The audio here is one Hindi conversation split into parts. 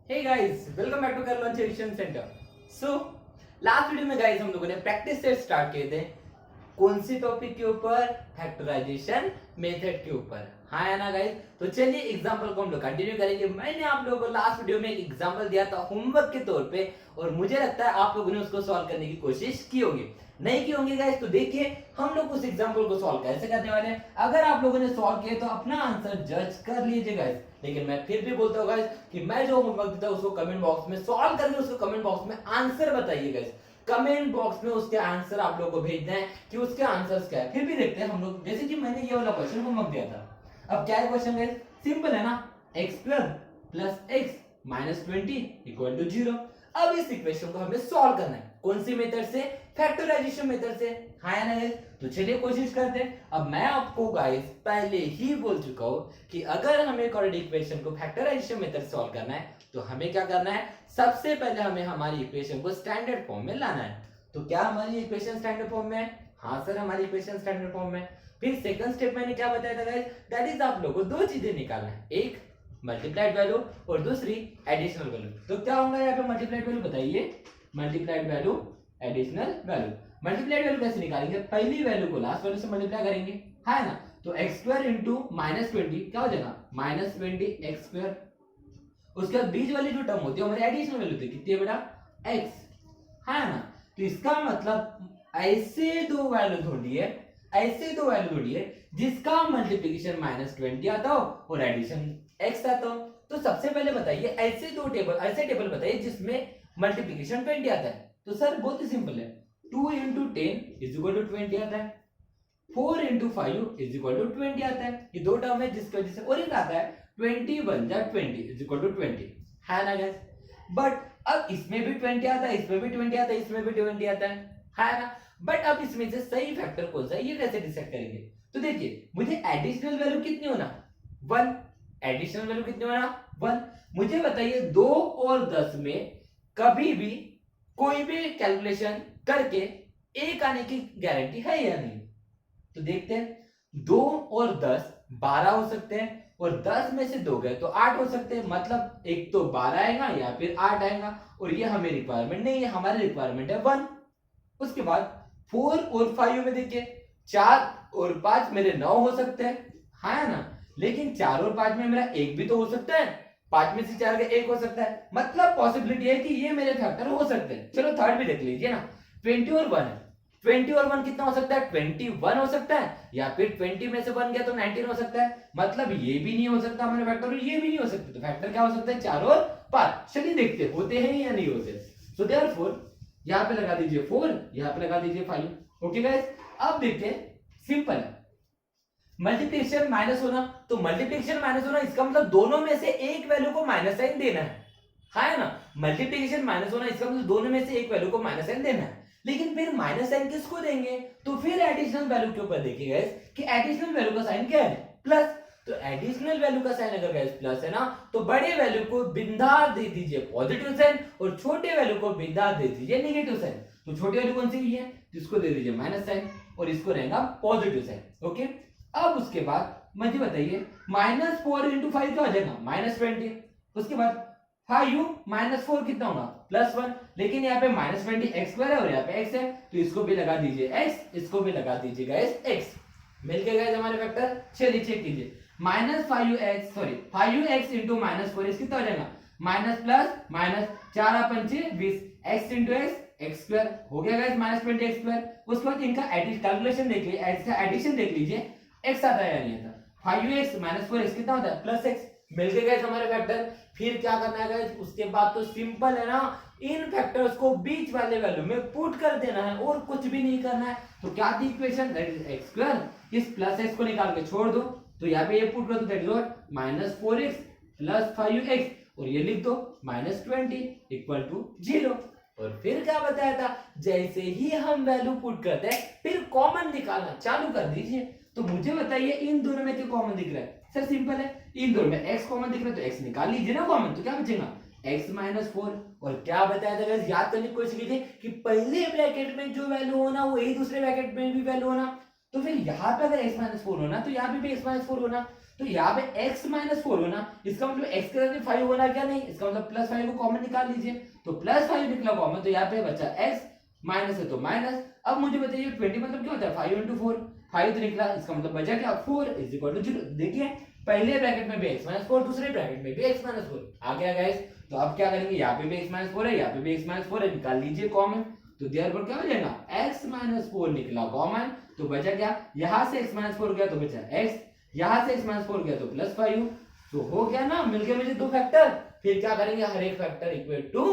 Hey guys, welcome back to कर launch edition centre. So last video में गाइस हम लोगों ने प्रैक्टिस सेट स्टार्ट किए थे। कौन सी टॉपिक के ऊपर? फैक्टराइजेशन मेथड के ऊपर। हाँ है ना गाइस? तो चलिए एग्जांपल को हम लोग कंटिन्यू करेंगे। मैंने आप लोगों को लास्ट वीडियो में एक एग्जांपल दिया था होमवर्क के तौर पे, और मुझे लगता है आप लोगों ने उसको सॉल्व करने की कोशिश की होगी। नहीं की होंगी गाइस, तो देखिए हम लोग उस एग्जांपल को सॉल्व कैसे करने वाले हैं। अगर आप लोगों ने सॉल्व किए तो अपना आंसर जज कर लीजिए गाइस। लेकिन मैं फिर भी बोलता हूँ गाइस कि मैं जो होमवर्क देता हूँ उसको कमेंट बॉक्स में सॉल्व करके उसको कमेंट बॉक्स में आंसर बताइए गाइस। कमेंट बॉक्स में उसके आंसर आप लोगों को भेजना है कि उसके आंसर्स क्या है। फिर भी देखते हैं हम लोग, जैसे कि मैंने ये वाला क्वेश्चन होमवर्क दिया था। अब क्या है क्वेश्चन गाइस? सिंपल है ना, x square plus x minus 20 equal to 0। अब इस इक्वेशन को हमें सॉल्व करना है। कौन सी मेथड से? फैक्टराइजेशन मेथड से। हाँ ना गाइस? तो चलिए कोशिश करते हैं। अब मैं आपको गाइस पहले ही बोल चुका हूं कि अगर हमें कोऑर्डिनेट इक्वेशन को फैक्टराइजेशन मेथड से सॉल्व करना है तो हमें क्या करना है? सबसे पहले हमें हमारी इक्वेशन को स्टैंडर्ड फॉर्म में लाना है। तो क्या हमारी इक्वेशन स्टैंडर्ड फॉर्म में है? हाँ सर, हमारी इक्वेशन स्टैंडर्ड फॉर्म में। फिर सेकंड स्टेप मैंने क्या बताया था गाइस? दैट इज आप लोगों को दो चीजें निकालना है, एक मल्टीप्लाइड वैल्यू और दूसरी एडिशनल वैल्यू। तो क्या होगा यहाँ पे मल्टीप्लाइड वैल्यू? बताइए। Multiplied value, additional value. Multiplied value कैसे निकालेंगे? पहली वैल्यू को लास्ट वैल्यू से मल्टीप्लाई करेंगे, है ना? तो एक्स स्क्वायर इंटू माइनस 20 क्या हो जाएगा? Minus 20 x square. उसके बाद बीच वाली जो टर्म होती है हमारी एडिशनल वैल्यू थी, कितनी है बेटा? एक्स, है ना? तो इसका मतलब ऐसे दो वैल्यू ढूंढिए, ऐसे दो वैल्यू ढूंढिए जिसका मल्टीप्लिकेशन माइनस 20 आता हो और एडिशन एक्स आता हो। तो सबसे पहले बताइए ऐसे दो टेबल, ऐसे टेबल बताइए जिसमें मल्टीप्लिकेशन 20 आता है। तो सर बहुत ही सिंपल है, 2 इंटू 10 इज इक्वल टू 20 आता है, 4 इंटू 5 इज इक्वल टू 20 आता है। ये दो टर्म है जिसकी वजह से और एक आता है 20 बन जाए 20 इज इक्वल टू 20, है ना गाइस? बट अब इसमें भी 20 आता है, इसमें भी 20 आता है, इसमें भी 20 आता है ना? बट अब इसमें से सही फैक्टर कौन सा है ये कैसे डिसाइड करेंगे? तो देखिए मुझे एडिशनल वैल्यू कितनी होना? 1। एडिशनल वैल्यू कितनी होना? 1। मुझे बताइए 2 और 10 में कभी भी कोई भी कैलकुलेशन करके एक आने की गारंटी है या नहीं? तो देखते हैं। 2 और 10 12 हो सकते हैं, और 10 में से 2 गए तो 8 हो सकते हैं। मतलब एक तो 12 आएगा या फिर 8 आएगा, और ये हमें रिक्वायरमेंट नहीं है, हमारी रिक्वायरमेंट है 1। उसके बाद 4 और 5 में देखिए 4 और 5 मेरे 9 हो सकते हैं, है ना? लेकिन 4 और 5 में मेरा एक भी तो हो सकता है, 5 में से 4 का एक हो सकता है। मतलब पॉसिबिलिटी है कि ये मेरे फैक्टर हो सकते हैं। चलो थर्ड भी देख लीजिए ना, 20 और 1 है। 20 और 1 कितना हो सकता है? 21 हो सकता है, या फिर 20 में से 1 गया तो 19 हो सकता है। मतलब ये भी नहीं हो सकता हमारे फैक्टर, और ये भी नहीं हो सकता। तो फैक्टर क्या हो सकता है? 4 और 5। चलिए देखते होते हैं या नहीं होते। सो देयरफॉर यहां पे लगा दीजिए 4, यहां पे लगा दीजिए 5। ओके गाइस, अब देखते हैं। सिंपल है, मल्टीप्लिकेशन माइनस होना, तो मल्टीप्लिकेशन माइनस होना इसका मतलब दोनों में से एक वैल्यू को माइनस साइन देना है ना? मल्टीप्लिकेशन माइनस होना इसका मतलब दोनों में से एक वैल्यू को माइनस साइन देना है। लेकिन फिर माइनस साइन किसको देंगे? तो फिर एडिशनल वैल्यू के ऊपर देखिए गाइस कि एडिशनल वैल्यू का साइन क्या है? प्लस। तो एडिशनल वैल्यू का साइन अगर गाइस प्लस है ना, तो बड़े वैल्यू को बिंदा दे दीजिए पॉजिटिव साइन, और छोटे वैल्यू को बिंदा दे दीजिए नेगेटिव साइन। तो छोटी वैल्यू कौन सी है? तो इसको दे दीजिए माइनस साइन, और इसको रहेगा पॉजिटिव साइन। ओके, अब उसके बाद मुझे बताइए -4 इंटू 5 क्या हो जाएगा? -20। उसके बाद 5u माइनस 4 कितना होगा? +1। लेकिन यहाँ पे -20 एक्स स्क्वायर है और यहाँ पे x है, तो इसको भी लगा दीजिए x, इसको भी लगा दीजिए गाइस x। मिल गए गाइस हमारे वेक्टर। चलिए चेक कीजिए, -5ux इंटू -4 इस कितना हो जाएगा? माइनस प्लस माइनस 4 पंचे 20, x इंटू एक्स स्क्वायर हो गया गाइस -20 एक्स स्क्वायर। उसके बाद इनका कैलकुलेशन देख लीजिए, इसका एडिशन देख लीजिए, x आता है या नहीं आता? 5x माइनस 4x कितना होता है? +x। मिल गए गाइस हमारे फैक्टर। फिर क्या करना है गाइस? उसके बाद तो सिंपल है ना, इन फैक्टर्स को बीच वाले वैल्यू में पुट कर देना है और कुछ भी नहीं करना है। तो क्या थी equation? That is x square. इस प्लस एक्स को निकाल के छोड़ दो, तो यहाँ पे ये पुट कर दो, that is what? -4x plus 5x, और ये लिख दो -20 इक्वल टू 0। और फिर क्या बताया था? जैसे ही हम वैल्यू पुट करते हैं फिर कॉमन निकालना चालू कर दीजिए। तो मुझे बताइए इन दोनों में क्या कॉमन दिख रहा है? सर सिंपल है, इन दोनों में x कॉमन दिख रहा है तो x निकाल लीजिए ना कॉमन। तो क्या बचेगा? x -4। और क्या बताया था गाइस? याद करने की कोशिश कीजिए कि पहले ब्रैकेट में जो वैल्यू होना वही दूसरे ब्रैकेट में भी वैल्यू होना। तो फिर यहाँ पे अगर x -4 होना तो यहाँ पे भी x -4 होना। तो यहाँ पे x माइनस 4 होना, इसका मतलब x के साथ 5 होना क्या नहीं, इसका मतलब प्लस 5 को कॉमन निकाल लीजिए, तो प्लस 5 निकला कॉमन, तो यहाँ पे बचा x, माइनस है तो माइनस। अब मुझे बताइए 20 मतलब क्या होता है 5 इंटू 4, 5 तो निकला, इसका मतलब बचा क्या 4 इज इक्वल टू 0। देखिए पहले ब्रैकेट में भी x माइनस 4, दूसरे ब्रैकेट में भी x माइनस 4 आ गया गाइस। तो अब क्या करेंगे, यहाँ पे भी x माइनस 4 है, यहाँ पे भी x माइनस 4 है, निकाल लीजिए कॉमन, तो देयरफॉर क्या हो जाएगा x माइनस 4 निकला कॉमन, तो बचा क्या, यहाँ से x माइनस 4 गया तो बचा x, यहाँ से x माइनस 4 गया तो प्लस 5, तो हो गया ना, मिल गए मुझे दो फैक्टर। फिर क्या करेंगे, हर एक factor equal to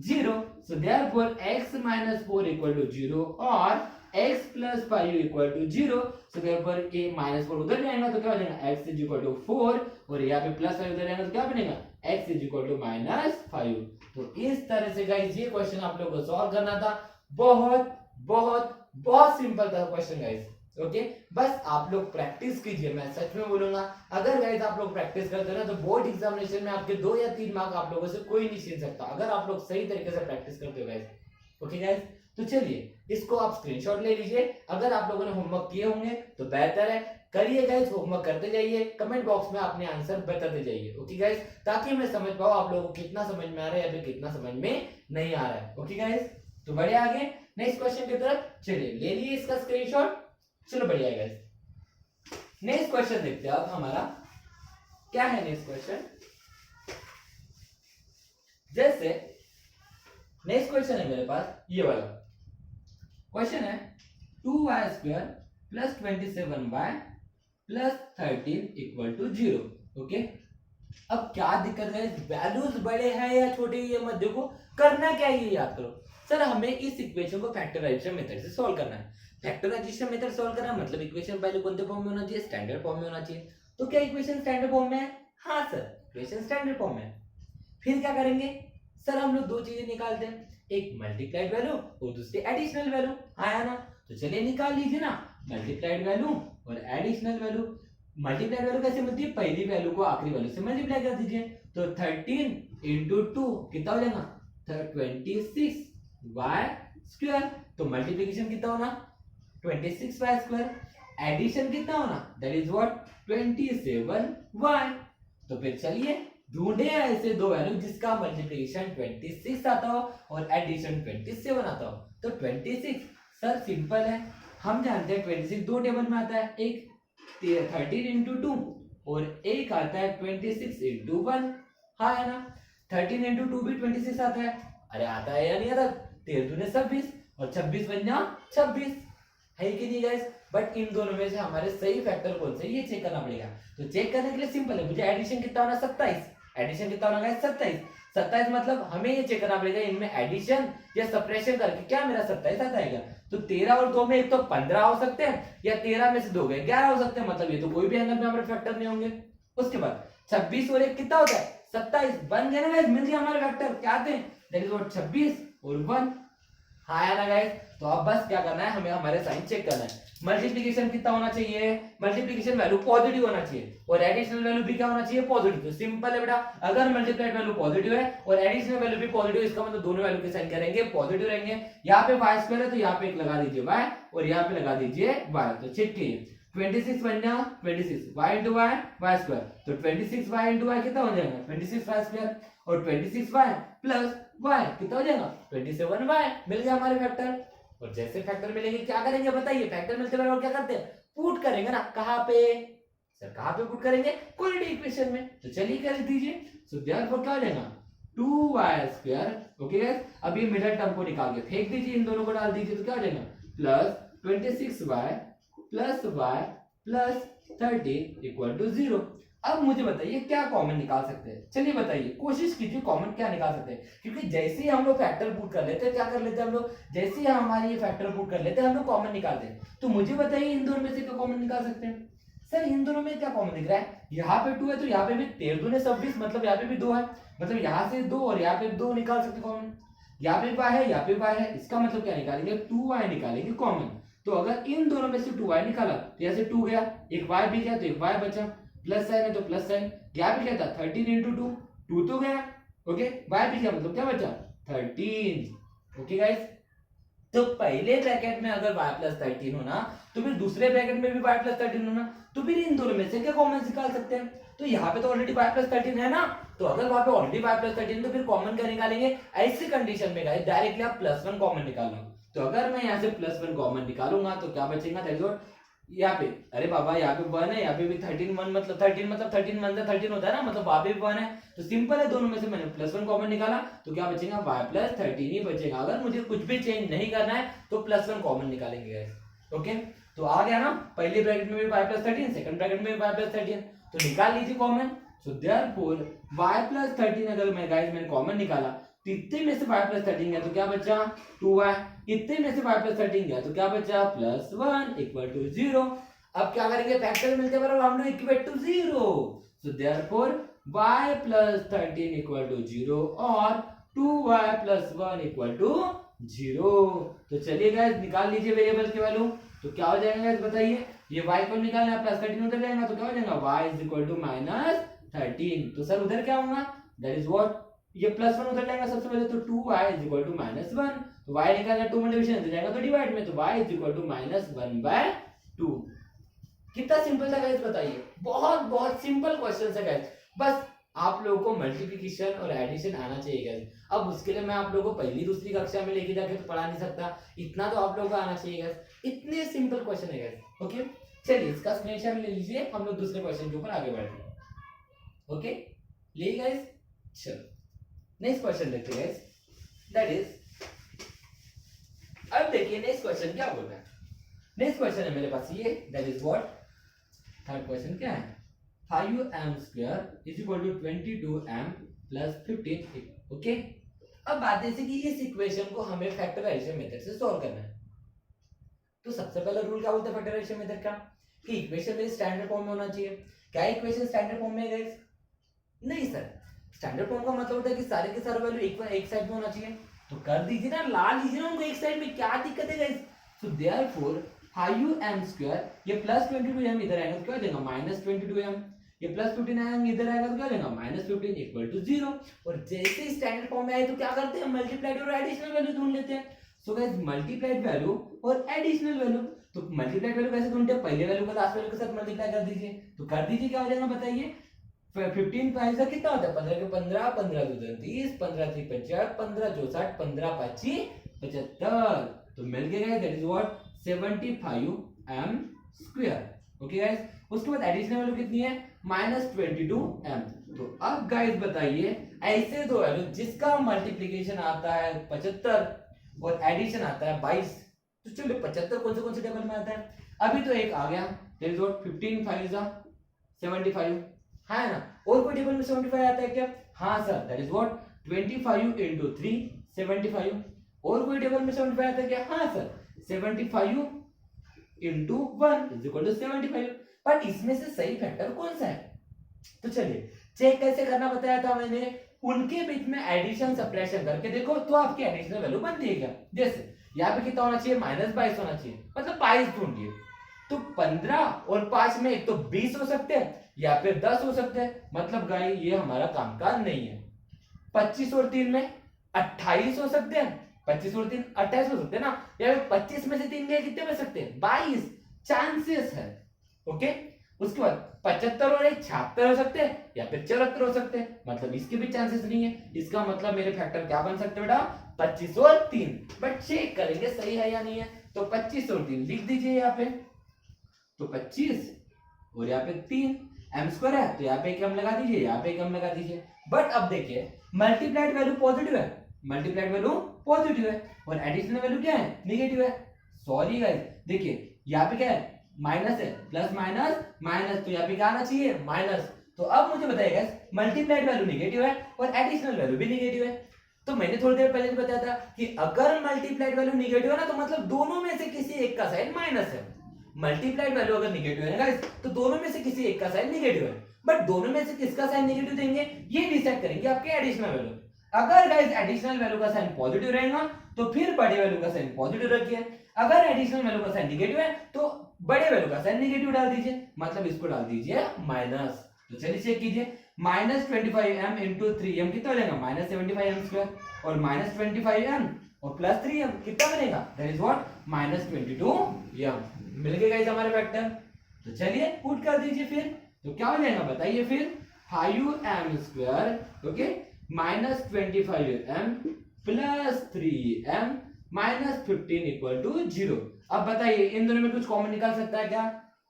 0, so therefore x minus 4 equal to 0 और x plus 5 equal to 0, so therefore a minus 4 उधर जाएगा तो क्या हो जाएगा x इज इक्वल टू 4, और यहाँ पे प्लस 5 उधर जाएगा तो क्या बनेगा x is equal to minus 5। तो इस तरह से गाइस ये क्वेश्चन आप लोगों को सॉल्व करना था, बहुत बहुत बहुत सिंपल था क्वेश्चन गाइस। ओके बस आप लोग प्रैक्टिस कीजिए, मैं सच में बोलूंगा अगर गाइस आप लोग प्रैक्टिस करते हो ना तो बोर्ड एग्जामिनेशन में आपके 2 या 3 मार्क आप लोगों से कोई नहीं छीन सकता, अगर आप लोग सही तरीके से प्रैक्टिस करते हो गाइस। ओके गाइस, तो चलिए इसको आप स्क्रीनशॉट ले लीजिए, अगर आप लोगों ने होमवर्क किए होंगे तो बेहतर है, करिए गाइस, होमवर्क करते जाइए, कमेंट बॉक्स में अपने आंसर बताते जाइए। ओके गाइस, ताकि मैं समझ पाऊँ आप लोगों को कितना समझ में आ रहा है या फिर कितना समझ में नहीं आ रहा है। ओके गाइस, तो बढ़िया आगे नेक्स्ट क्वेश्चन की तरफ चलिए, ले लिए इसका स्क्रीनशॉट, चलो बढ़िया है गाइस। नेक्स्ट क्वेश्चन देखते हैं अब हमारा क्या है। नेक्स्ट क्वेश्चन जैसे नेक्स्ट क्वेश्चन है मेरे पास ये वाला क्वेश्चन है 2y square plus 27y plus 13 equal to 0। Okay, अब क्या दिक्कत है, वैल्यूज बड़े हैं या छोटे, ये मत देखो, करना क्या है ये याद करो। सर हमें इस इक्वेशन को फैक्टराइजेशन मेथड से सॉल्व करना है, फैक्टराइजेशन मेथड सॉल्व करना मतलब इक्वेशन पहले कौन से फॉर्म में होना चाहिए, स्टैंडर्ड फॉर्म में होना चाहिए। तो क्या इक्वेशन स्टैंडर्ड फॉर्म में है, हाँ सर इक्वेशन स्टैंडर्ड फॉर्म में है। फिर क्या करेंगे सर, हम लोग दो चीजें निकालते हैं, एक मल्टीप्लाइड वैल्यू और दूसरी एडिशनल वैल्यू, आया ना, तो चलिए निकाल लीजिए ना मल्टीप्लाइड वैल्यू और एडिशनल वैल्यू। मल्टीप्लाइड वैल्यू कैसे मिलती है, पहली वैल्यू को आखिरी वैल्यू से मल्टीप्लाई कर दीजिए, तो 13 इंटू 2 कितना हो जाएगा 26y स्क्वायर, तो मल्टीप्लिकेशन कितना होना 26y स्क्वायर, एडिशन कितना होना दैट इज व्हाट 27y। तो फिर चलिए ढूंढे ऐसे दो वैल्यू जिसका मल्टीप्लिकेशन 26 आता हो और एडिशन 27 आता हो। तो 26 सर सिंपल है, हम जानते हैं 26 दो टेबल में आता है, एक 13 इंटू 2 और एक आता है 26 इंटू 1, हाँ है ना, 13 इंटू 2 भी 26 आता है, अरे आता है या नहीं आता, 13 दूने 26 और 26 बन जा 26, है कि नहीं गाइस। बट इन दोनों में से हमारे सही फैक्टर कौन सा है ये चेक करना पड़ेगा। तो चेक करने के लिए सिंपल है, मुझे एडिशन कितना होना 27, एडिशन कितना होना गाइस 27, 27 मतलब हमें ये चेक करना पड़ेगा इनमें एडिशन या सब्ट्रैक्शन करके क्या मेरा 27 आ जाएगा। तो 13 और 2 में एक तो 15 हो सकते हैं या 13 में से 2 गए 11 हो सकते हैं, मतलब ये तो कोई भी एंगल में हमारे फैक्टर नहीं होंगे। उसके बाद 26 और 1 कितना होता है 27, बन गया ना गाइस, मिल गया हमारे फैक्टर, क्या आते हैं दैट इज व्हाट 26 और 1, हाँ यार ना गाइस। तो अब बस क्या करना है, हमें हमारे साइन चेक करना है, मल्टीप्लिकेशन कितना होना चाहिए, मल्टीप्लिकेशन वैल्यू पॉजिटिव होना चाहिए और एडिशनल वैल्यू भी क्या होना चाहिए पॉजिटिव। तो सिंपल है बेटा, अगर मल्टीप्लाइड वैल्यू पॉजिटिव है और एडिशनल वैल्यू भी पॉजिटिव, इसका मतलब दोनों वैल्यू के साइन करेंगे पॉजिटिव रहेंगे। यहाँ पे y स्क्वायर है तो यहाँ पे एक लगा दीजिए y और यहाँ पे लगा दीजिए y, तो चेक कीजिए 26 बन जाएगा 26 y into y y square, तो 26y इंटू वाई कितना हो जाएगा 26y स्क्वायर और 26y प्लस y कितना हो जाएगा 27y, मिल गया हमारे फैक्टर। और जैसे फैक्टर मिलेंगे क्या करेंगे बताइए, फैक्टर मिलते हैं और क्या करते हैं पुट करेंगे ना, कहाँ पे सर, कहाँ पे पुट करेंगे क्वाड्रेटिक इक्वेशन में, तो चलिए कर दीजिए। सो देयरफॉर क्या हो जाएगा 2y स्क्वायर, ओके गाइस, अब ये मिडिल टर्म को निकाल के फेंक दीजिए, इन दोनों को डाल दीजिए, तो क्या हो जाएगा plus 26y plus y plus 13 equal to 0। अब मुझे बताइए क्या कॉमन निकाल सकते हैं, चलिए बताइए, कोशिश कीजिए कॉमन क्या निकाल सकते हैं, क्योंकि जैसे ही हम लोग फैक्टर पुट कर लेते हैं क्या कर लेते हैं हम लोग, जैसे ही हमारे ये फैक्टर पुट कर लेते हैं हम लोग कॉमन निकालते हैं। तो मुझे बताइए इन दोनों में से क्या कॉमन निकाल सकते हैं। सर इन दोनों में क्या कॉमन दिख रहा है, यहाँ पे 2 है तो यहाँ पे भी 13 दूने 26, मतलब यहाँ पे भी 2 है, मतलब यहाँ से 2 और यहाँ पे 2 निकाल सकते कॉमन, यहाँ पे y है यहाँ पे y है, इसका मतलब क्या निकालेंगे 2y निकालेंगे कॉमन। तो अगर इन दोनों में से 2y निकाला तो यहाँ से 2 गया, एक y भी गया तो एक y बचा, प्लस साइन है तो प्लस साइन, यहाँ भी क्या था 13 इंटू 2, 2 तो गया, ओके, y भी क्या मतलब क्या बचा 13, ओके गाइस। तो पहले ब्रैकेट में अगर y प्लस 13 होना तो फिर दूसरे ब्रैकेट में भी y प्लस 13 होना, तो फिर इन दोनों में से क्या कॉमन निकाल सकते हैं? तो यहाँ पे तो ऑलरेडी y प्लस 13 है ना, तो अगर वहां पे ऑलरेडी y प्लस 13 तो फिर कॉमन क्या निकालेंगे? ऐसी कंडीशन में गाइस डायरेक्टली आप प्लस 1 कॉमन निकाल लो। तो अगर मैं यहाँ से प्लस 1 कॉमन निकालूंगा तो क्या बचेगा? दैट इज व्हाट, यहाँ पे, अरे बाबा यहाँ पे 1 है, यहाँ पे भी 13 1 मतलब 13 मतलब 13 1 से 13 होता है ना, मतलब वहां पे भी 1 है, तो सिंपल है, दोनों में से मैंने प्लस 1 कॉमन निकाला तो क्या बचेगा? y प्लस 13 ही बचेगा। अगर मुझे कुछ भी चेंज नहीं करना है तो प्लस 1 कॉमन निकालेंगे गाइस। ओके, तो आ गया ना, पहले ब्रैकेट में भी y प्लस 13, सेकंड ब्रैकेट में भी y प्लस 13, तो निकाल लीजिए कॉमन। सो देयरफॉर y प्लस 13 अगर मैंने कॉमन निकाला तो इतने में से y प्लस 13 गया तो क्या बचा? 2y। इतने में से y प्लस 13 गया तो क्या बचा? Plus 1 equal to 0। अब क्या करेंगे? फैक्टर मिलते बराबर हम लोग equal to 0। So therefore y plus 13 equal to 0 और 2y प्लस 1 इक्वल टू 0। तो चलिए गाइस निकाल लीजिए वेरिएबल की वैल्यू। तो क्या हो जाएगा गाइस बताइए? ये y को निकालना है, प्लस 13 उधर जाएगा तो क्या हो जाएगा? y is equal to minus 13। तो सर उधर क्या होगा? दैट इज व्हाट, ये प्लस 1 उधर जाएगा सबसे पहले, तो 2y is equal to minus 1। तो y निकालना 2 मल्टीप्लिकेशन जाएगा तो डिवाइड में, तो y is equal to minus 1/2। कितना सिंपल था गाइस बताइए? बहुत बहुत सिंपल क्वेश्चन है गाइस, बस आप लोगों को मल्टीप्लिकेशन और एडिशन आना चाहिए गाइस। अब उसके लिए मैं आप लोगों को पहली दूसरी कक्षा में लेके जाके तो पढ़ा नहीं सकता, इतना तो आप लोगों को आना चाहिए गाइस। इतने सिंपल क्वेश्चन है गाइस। ओके, चलिए इसका स्क्रीनशॉट ले लीजिए, हम लोग दूसरे क्वेश्चन के ऊपर आगे बढ़ते हैं। ओके ले गाइस, चलो नेक्स्ट क्वेश्चन देखते हैं गाइस। दैट इज, अब देखिए नेक्स्ट क्वेश्चन क्या बोल रहा है। नेक्स्ट क्वेश्चन है मेरे पास ये, that is what, third question क्या है? 5m square is equal to 22m plus 15। Okay, अब बात ऐसी कि इस इक्वेशन को हमें फैक्टराइजेशन मेथड से सॉल्व करना है। तो सबसे पहला रूल क्या बोलता है फैक्टराइजेशन मेथड का? कि इक्वेशन मेरे स्टैंडर्ड फॉर्म में होना चाहिए। क्या इक्वेशन स्टैंडर्ड फॉर्म में है गाइस? नहीं सर, स्टैंडर्ड फॉर्म का मतलब होता है कि सारे के सारे वैल्यू एक साइड में होना चाहिए। तो कर दीजिए ना, ला लीजिए ना उनको एक साइड में, क्या दिक्कत है guys? So therefore 5m square, ये प्लस 22m इधर आएगा तो क्या हो जाएगा? Minus 22m। ये प्लस 15m इधर आएगा तो क्या हो जाएगा? Minus 15 equal to 0। और जैसे ही स्टैंडर्ड फॉर्म में आए तो क्या करते हैं? मल्टीप्लाइड और एडिशनल वैल्यू ढूंढ लेते हैं। सो गाइस मल्टीप्लाइड वैल्यू और एडिशनल वैल्यू, तो मल्टीप्लाइड वैल्यू कैसे ढूंढते हैं? पहले वैल्यू को लास्ट वैल्यू के साथ मल्टीप्लाई कर दीजिए। तो कर दीजिए, क्या हो जाएगा बताइए? 15 5 कितना होता है? 15 के 15, 15 2 30, 15 3 50, 15 64, 15 25 75। तो मिल गया, that is what 75m square. Okay guys, उसके बाद एडिशनल वैल्यू कितनी है? -22m। तो अब गाइस बताइए, ऐसे दो वैल्यू जिसका मल्टीप्लिकेशन आता है 75 और एडिशन आता है 22, तो चलो 75 कौन से टेबल में आता है? अभी तो एक आ गया, दैट इज व्हाट 15 5 75 है ना। और कोई टेबल में 75 आता है क्या? हाँ sir, that is what 25 into 3 75। और कोई टेबल में 75 आता है क्या? हाँ sir, 75 into 1 is equal to 75। पर इसमें से सही फैक्टर कौन सा है? तो चलिए चेक कैसे करना बताया था मैंने, उनके बीच में एडिशन सब्ट्रैक्शन करके देखो तो आपकी एडिशनल वैल्यू बनती है क्या? जैसे यहाँ पे कितना होना चाहिए? -22 होना चाहिए, मतलब 22 ढूंढिए। तो 15 और 5 में एक तो 20 हो सकते हैं या फिर 10 हो सकते हैं, मतलब गाइस ये हमारा काम का नहीं है। 25 और 3 में 28 हो सकते हैं, 25 और 3 28 हो सकते हैं ना, या फिर 25 में से 3 गए कितने बच सकते हैं? 22 चांसेस है। ओके, उसके बाद 75 और 1 76 हो सकते हैं या फिर 74 हो सकते हैं, मतलब इसके भी चांसेस नहीं है। इसका मतलब मेरे फैक्टर क्या बन सकते हैं बेटा? 25 और 3। बट चेक करेंगे सही है या नहीं है। तो 25 और 3 लिख दीजिए यहाँ पे, तो 25 और यहाँ पे 3 m स्क्वायर है, तो यहाँ पे एक m लगा दीजिए, यहाँ पे एक m लगा दीजिए। बट अब देखिए मल्टीप्लाइड वैल्यू पॉजिटिव है, मल्टीप्लाइड वैल्यू पॉजिटिव है और एडिशनल वैल्यू क्या है? नेगेटिव है। सॉरी गाइस, देखिए यहाँ पे क्या है? माइनस है, प्लस माइनस माइनस, तो यहाँ पे क्या आना चाहिए? माइनस। तो अब मुझे बताइए गाइस, मल्टीप्लाइड वैल्यू नेगेटिव है और एडिशनल वैल्यू भी नेगेटिव है। तो मैंने थोड़ी देर पहले बताया था कि अगर मल्टीप्लाइड वैल्यू नेगेटिव है ना, तो मतलब दोनों में से किसी एक का साइन माइनस है। मल्टीप्लाइड वैल्यू अगर नेगेटिव है गाइस, तो दोनों में से किसी एक का साइन नेगेटिव है। बट दोनों में से किसका साइन नेगेटिव देंगे ये डिसाइड करेंगे आपके एडिशनल वैल्यू। अगर गाइस एडिशनल वैल्यू का साइन पॉजिटिव रहेगा तो फिर बड़े वैल्यू का साइन पॉजिटिव रखिए, अगर एडिशनल वैल्यू का साइन नेगेटिव है तो बड़े वैल्यू का साइन नेगेटिव डाल दीजिए, मतलब इसको डाल दीजिए माइनस। तो चलिए चेक कीजिए, -25m into 3m कितना हो जाएगा? -75m स्क्वायर, और -25m और प्लस 3m कितना बनेगा, दैट इज व्हाट -22m। मिल गए गाइस हमारे वेक्टर। तो चलिए पुट कर दीजिए फिर, तो क्या हो जाएगा बताइए फिर, 5m² okay -25m plus 3m -15 = 0। अब बताइए इन दोनों में कुछ कॉमन निकाल सकता है क्या?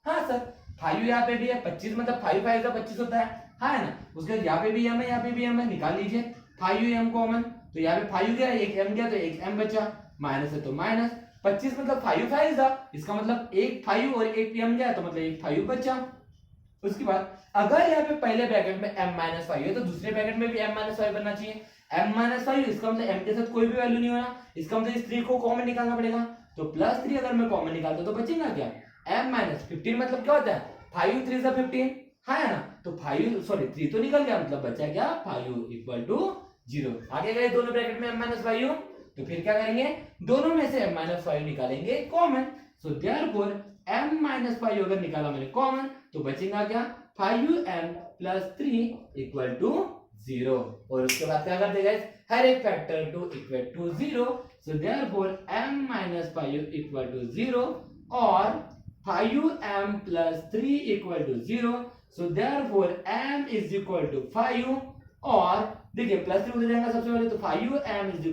हाँ सर, 5 यहाँ पे भी है, 25 मतलब 5 5 का 25 होता है, हाँ है ना। उसके बाद यहाँ पे भी m है, यहाँ पे भी m है, निकाल लीजिए 5m कॉमन। तो यहाँ पे 5 गया, एक m गया, तो एक m बचा, माइनस है तो माइनस, 25 मतलब 5 5 था, इसका मतलब एक 5 और एक m गया, तो मतलब एक 5 बचा। उसके बाद अगर यहाँ पे पहले ब्रैकेट में m-5 है, तो दूसरे ब्रैकेट में भी m-5 बनना चाहिए। m-5 इसका मतलब m के साथ कोई भी वैल्यू नहीं होना, इसका मतलब इस 3 को कॉमन निकालना पड़ेगा। तो +3 अगर मैं कॉमन निकालता तो बचेगा क्या, m-15 मतलब क्या होता है 5 3 15, हाँ है ना। तो 3 तो निकल गया, मतलब बचा क्या 5 = 0। आगे गए दोनों ब्रैकेट में m-5, तो फिर क्या करेंगे, दोनों में से m-5 निकालेंगे कॉमन। सो देयरफॉर m-5 अगर निकाला मैंने कॉमन, तो बचेगा क्या 5m + 3 = 0। और उसके बाद क्या करते हैं, हर एक factor two equal to 0। So therefore m-5 = 0 और 5m + 3 = 0। सो देयरफॉर m = 5 और देखिए प्लस 3 उधर जाएगा सबसे पहले, तो 5m =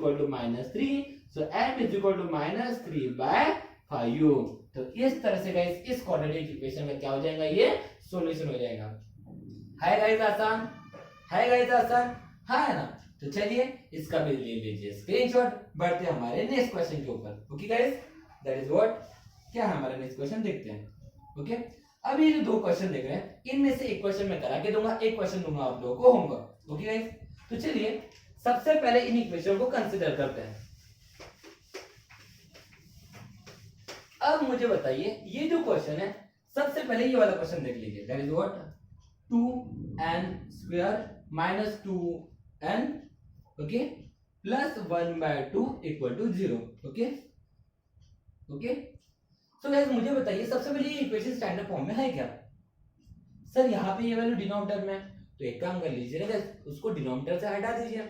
-3। सो m = -3/5। तो इस तरह से गाइस इस क्वाड्रेटिक इक्वेशन का क्या हो जाएगा, ये सॉल्यूशन हो जाएगा। है गाइस आसान, है गाइस आसान, हाँ है ना। तो चलिए इसका भी ले लीजिए स्क्रीनशॉट, बढ़ते हैं हमारे नेक्स्ट क्वेश्चन के ऊपर। Okay guys, that is what, क्या है हमारा नेक्स्ट क्वेश्चन, देखते हैं। ओके, अब ये जो दो क्वेश्चन देख रहे हैं, इनमें से एक क्वेश्चन मैं करा के दूंगा, एक क्वेश्चन दूंगा आप लोगों को होमवर्क। ओके गाइस, तो चलिए सबसे पहले इन इक्वेशन को कंसीडर करते हैं। अब मुझे बताइए ये जो क्वेश्चन है, सबसे पहले ये वाला क्वेश्चन देख लीजिए, that is what 2n² - 2n okay +1/2 = 0। Okay okay, so guys मुझे बताइए सबसे पहले ये इक्वेशन स्टैंडर्ड फॉर्म में है क्या? सर यहाँ पे ये वैल्यू डिनोमिनेटर में है, तो एक काम कर लीजिए ना, उसको डिनोमिनेटर से हटा दीजिए।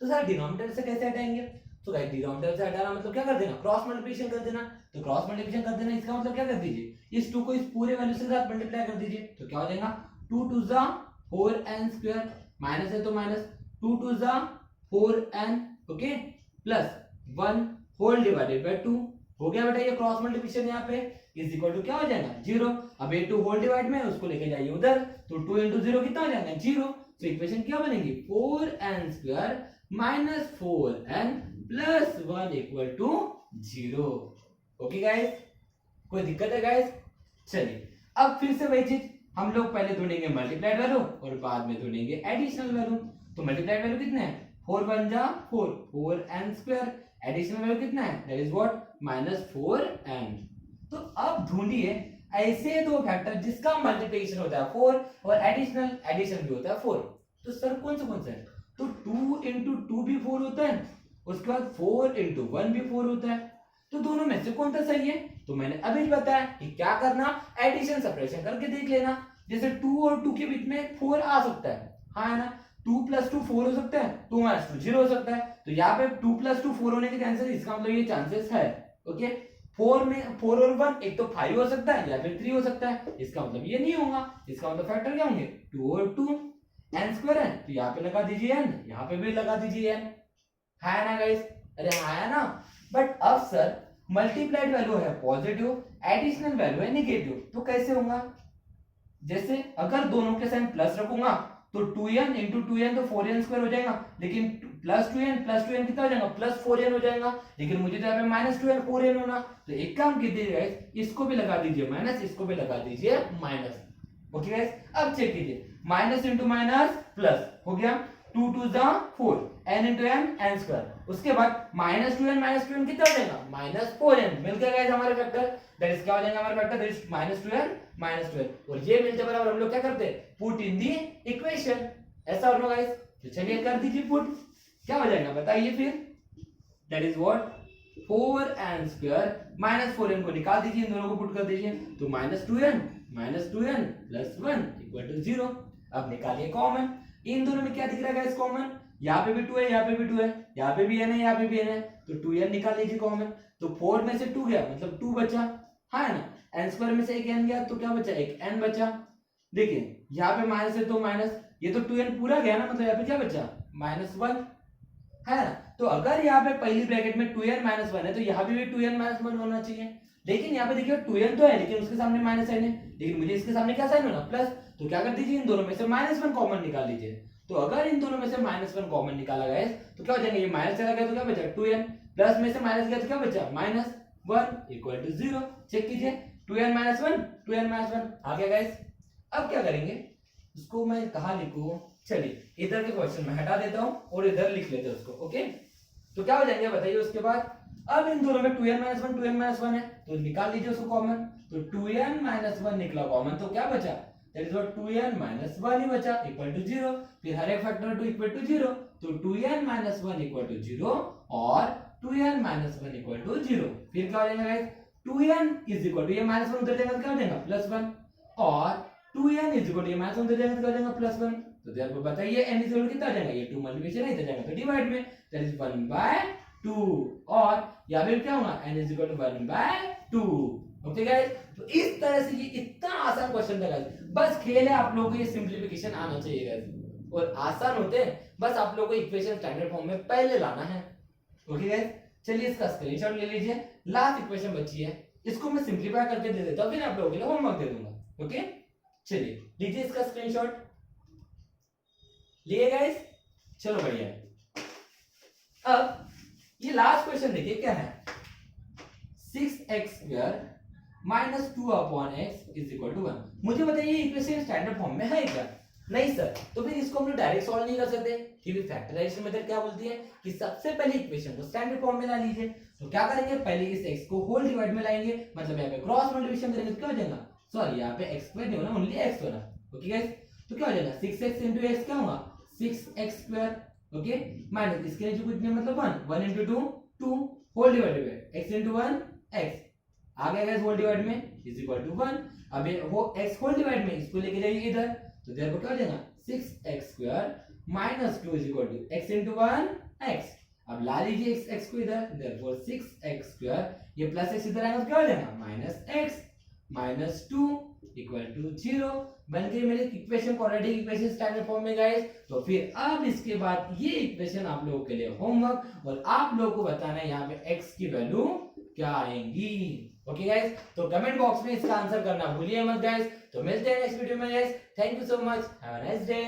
तो सर डिनोमिनेटर से कैसे हटाएंगे? तो गाइस डिनोमिनेटर से हटाना मतलब क्या कर देना, क्रॉस मल्टीप्लिकेशन कर देना। तो क्रॉस मल्टीप्लिकेशन कर देना, इसका मतलब क्या कर दीजिए, इस 2 को इस पूरे वैल्यू के साथ मल्टीप्लाई कर दीजिए। तो क्या हो जाएगा 2 2 4n² माइनस है तो minus 2 2 4n okay +1 whole divided by 2 हो गया बेटा, ये क्रॉस मल्टीप्लिकेशन यहाँ पे इज इक्वल टू क्या हो जाएगा 0। अब ये 2 होल डिवाइड में उसको लेके जाइए उधर, तो 2 × 0 कितना हो जाएगा 0। तो इक्वेशन क्या बनेगी 4n² - 4n + 1 = 0। ओके गाइस, कोई दिक्कत है गाइस? चलिए अब फिर से वही चीज, हम लोग पहले ढूंढेंगे मल्टीप्लाइड वैल्यू और बाद में ढूंढेंगे एडिशनल वैल्यू। तो मल्टीप्लाइड वैल्यू कितने हैं 4 1 जा 4 4n², एडिशनल वैल्यू कितना है दैट इज व्हाट -4n। तो अब ढूंढिए ऐसे दो फैक्टर जिसका मल्टीप्लिकेशन होता है 4 और एडिशन भी होता है 4। तो सर कौन से है? तो 2 × 2 भी 4 होता है, उसके बाद 4 × 1 भी 4 होता है। तो दोनों में से कौन सा सही है? तो मैंने अभी बताया कि क्या करना, एडिशन सब्ट्रैक्शन करके देख लेना। जैसे 2 और 2 के बीच में 4 आ सकता है, हाँ है ना, 2 + 2 4 हो सकता है, 2 - 2 0 हो सकता है। तो यहाँ पे 2 + 2 4 होने के चांसेस, इसका मतलब ये चांसेस है। ओके, 4 में 4 और 1 एक तो 5 हो सकता है या फिर 3 हो सकता है, इसका मतलब ये नहीं होगा। इसका मतलब फैक्टर क्या होंगे 2 और 2, n² है तो यहाँ पे लगा दीजिए n, यहाँ पे भी लगा दीजिए n, है ना गाइस? अरे हाँ है ना। बट अब सर मल्टीप्लाइड वैल्यू है पॉजिटिव, एडिशनल वैल्यू है नेगेटिव, तो कैसे होगा? जैसे अगर दोनों के साइन प्लस रखूंगा तो 2n × 2n तो 4n² हो जाएगा, लेकिन +2n कितना हो जाएगा +4n हो जाएगा, लेकिन मुझे तो यहाँ पे -2n 4n होना। तो एक काम कीजिए गाइस, इसको भी लगा दीजिए माइनस, इसको भी लगा दीजिए माइनस। ओके गाइस, अब चेक कीजिए, माइनस इंटू माइनस प्लस हो गया, 2 2 4 n × n n², उसके बाद -2n कितना हो जाएगा -4n। मिल गया गाइस हमारे फैक्टर, दैट इज क्या हो जाएगा हमारा फैक्टर, दैट इज -2n -12। और ये मिलते बराबर हम लोग क्या करते हैं, पुट इन दी इक्वेशन, ऐसा और नो गाइस। तो चलिए कर दीजिए पुट, क्या हो जाएगा बताइए फिर, that is what 4n² - 4n को निकाल दीजिए, इन दोनों को पुट कर दीजिए, तो -2n + 1 = 0। अब निकालिए कॉमन, इन दोनों में क्या दिख रहा है गाइस कॉमन, यहाँ पे भी 2 है, यहाँ पे भी 2 है, यहाँ पे भी n है, यहाँ पे भी n है, तो 2n निकाल लीजिए कॉमन। तो 4 में से 2 गया मतलब 2 बचा, हाँ ना। n स्क्वायर में से एक n गया तो क्या बचा, एक n बचा। देखिए यहाँ पे माइनस है तो माइनस, ये तो 2n पूरा गया ना, मतलब यहाँ पे क्या बचा, -1 है ना। तो अगर यहाँ पे पहली ब्रैकेट में 2n-1 है तो यहाँ पे भी 2n-1 होना चाहिए। लेकिन यहाँ पे देखिए 2n तो है लेकिन उसके सामने माइनस n है, लेकिन मुझे इसके सामने क्या साइन होना, प्लस। तो क्या कर दीजिए, इन दोनों में से -1 कॉमन निकाल लीजिए। तो अगर इन दोनों में से -1 कॉमन निकाला गया तो क्या हो जाएगा, ये माइनस चला गया तो क्या बचा 2n, प्लस में से माइनस गया तो क्या बचा -1 इक्वल टू 0। चेक कीजिए 2n-1 2n-1 आ गया गाइस। अब क्या करेंगे, इसको मैं कहाँ लिखूं, चलिए इधर के क्वेश्चन में हटा देता हूं और इधर लिख लेते हैं उसको। ओके, तो क्या हो जाएंगे बताइए उसके बाद। अब इन दोनों में 2n-1 है तो निकाल लीजिए उसको कॉमन। तो 2n-1 निकला कॉमन तो क्या बचा, दैट इज व्हाट 2n-1 ही बचा इक्वल टू 0। फिर हर एक फैक्टर 2 इक्वल टू 0, तो 2n-1 इक्वल टू 0 और 2n-1 इक्वल टू 0। फिर क्या हो जाएगा guys, 2n is equal to, ये -1 उधर जाएगा तो क्या हो जाएगा +1, और 2n इज इक्वल टू, ये -1 उधर जाएगा तो क्या हो जाएगा +1। तो देयरफॉर बताइए n इज इक्वल कितना आ जाएगा, ये 2 मल्टीप्लिकेशन इधर जाएगा तो डिवाइड में, दैट इज 1/2, और यहां पे क्या होगा n is equal to 1/2। Okay guys, तो इस तरह से ये इतना आसान क्वेश्चन था गाइस, बस खेल है आप लोगों को ये सिंपलीफिकेशन आना चाहिए गाइस, और आसान होते हैं, बस आप लोगों को इक्वेशन स्टैंडर्ड फॉर्म में पहले लाना है। ओके गाइस, चलिए इसका स्क्रीनशॉट ले लीजिए। लास्ट इक्वेशन बची है, इसको मैं सिंपलीफाई करके दे देता हूं, फिर आप लोगों के लिए होमवर्क दे दूंगा। ओके, चलिए लीजिए इसका स्क्रीनशॉट, लिए गाइस, चलो बढ़िया है। अब ये लास्ट क्वेश्चन देखिए क्या है, 6x² minus 2/x is equal to 1। मुझे बताइए इक्वेशन स्टैंडर्ड फॉर्म में है क्या, नहीं सर, तो फिर इसको हम लोग डायरेक्ट सॉल्व नहीं कर सकते, क्योंकि फैक्टराइजेशन मेथड क्या बोलती है कि सबसे पहले इक्वेशन को स्टैंडर्ड फॉर्म में ला लीजिए। तो क्या करेंगे, पहले इस x को होल डिवाइड में लाएंगे, मतलब यहाँ पे क्रॉस मल्टीप्लिकेशन करेंगे तो क्या हो जाएगा, सॉरी यहाँ पे x² नहीं होना, ओनली x होना। ओके गाइस, तो क्या हो जाएगा 6x into x क्या होगा 6x², ओके, माइनस इसके नीचे कुछ नहीं मतलब 1 into 2 2 whole divided by x into 1 x आ गया गाइस, होल डिवाइड में इज इक्वल टू 1। अब ये वो x होल डिवाइड में इसको लेके जाइए इधर, तो देयरफॉर क्या हो जाएगा 6x² minus 2 is equal to x into 1 x। अब ला लीजिए x को इधर, देयरफॉर 6x², ये प्लस x इधर आएगा तो क्या हो जाएगा -x माइनस 2 इक्वल टू 0। बन गई मेरी equation, quadratic equation standard form में गाइस। तो फिर अब इसके बाद ये इक्वेशन आप लोगों के लिए होमवर्क, और आप लोगों को बताना है यहाँ पे x की वैल्यू क्या आएंगी। ओके गाइस, तो कमेंट बॉक्स में इसका आंसर करना भूलिए मत गाइस। तो मिलते हैं नेक्स्ट वीडियो में guys, thank you so much, have a nice day.